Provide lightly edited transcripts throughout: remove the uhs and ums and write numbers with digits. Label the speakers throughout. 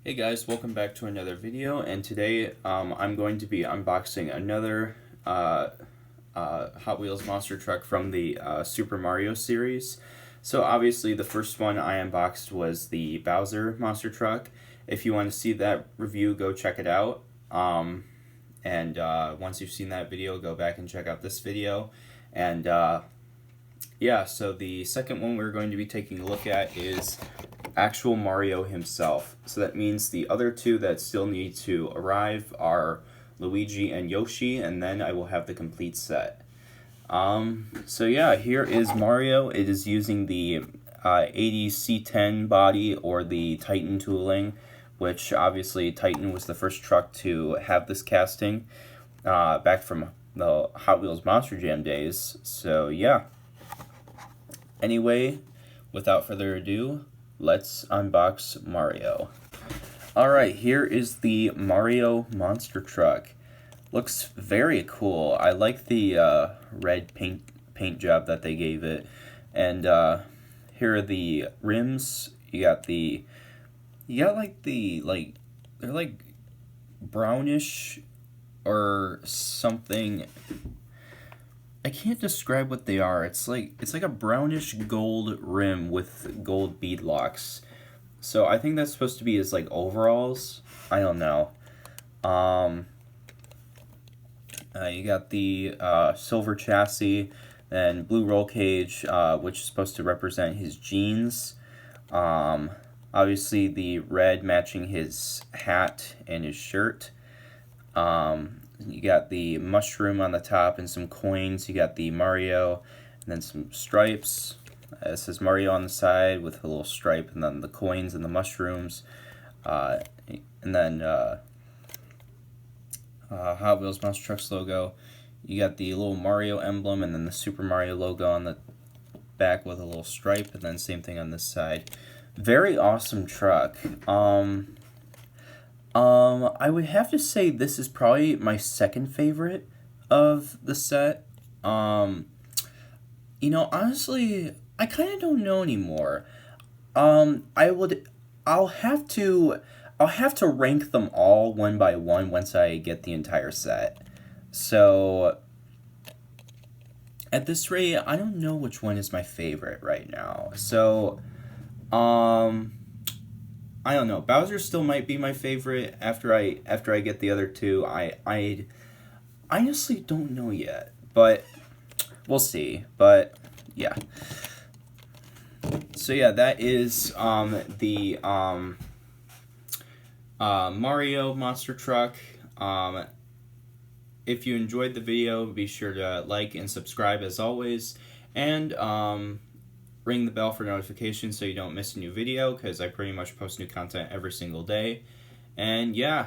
Speaker 1: Hey guys, welcome back to another video, and today I'm going to be unboxing another Hot Wheels monster truck from the Super Mario series. So obviously the first one I unboxed was the Bowser monster truck. If you want to see that review, go check it out. And once you've seen that video, go back and check out this video. And yeah, so the second one we're going to be taking a look at is actual Mario himself. So that means the other two that still need to arrive are Luigi and Yoshi, and then I will have the complete set. So yeah, here is Mario. It is using the 80 C10 body or the Titan tooling, which obviously Titan was the first truck to have this casting back from the Hot Wheels Monster Jam days. So yeah. Anyway, without further ado, let's unbox Mario. Alright, here is the Mario monster truck. Looks very cool. I like the red paint job that they gave it. And here are the rims. You got they're like brownish or something. I can't describe what they are. It's like a brownish gold rim with gold bead locks. So I think that's supposed to be his like overalls. I don't know. You got the silver chassis and blue roll cage, which is supposed to represent his jeans. Obviously the red matching his hat and his shirt. You got the mushroom on the top and some coins. You got the Mario and then some stripes. It says Mario on the side with a little stripe, and then the coins and the mushrooms. And then Hot Wheels Monster Trucks logo. You got the little Mario emblem and then the Super Mario logo on the back with a little stripe, and then same thing on this side. Very awesome truck. I would have to say this is probably my second favorite of the set. Honestly, I kind of don't know anymore. I'll have to rank them all one by one once I get the entire set. So, at this rate, I don't know which one is my favorite right now. So, I don't know. Bowser still might be my favorite after I get the other two. I honestly don't know yet, but we'll see. But yeah. So yeah, that is the Mario monster truck. If you enjoyed the video, be sure to like and subscribe as always, and ring the bell for notifications so you don't miss a new video, because I pretty much post new content every single day. And yeah,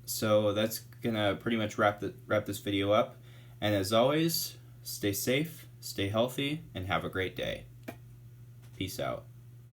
Speaker 1: so that's gonna pretty much wrap this video up. And as always, stay safe, stay healthy, and have a great day. Peace out.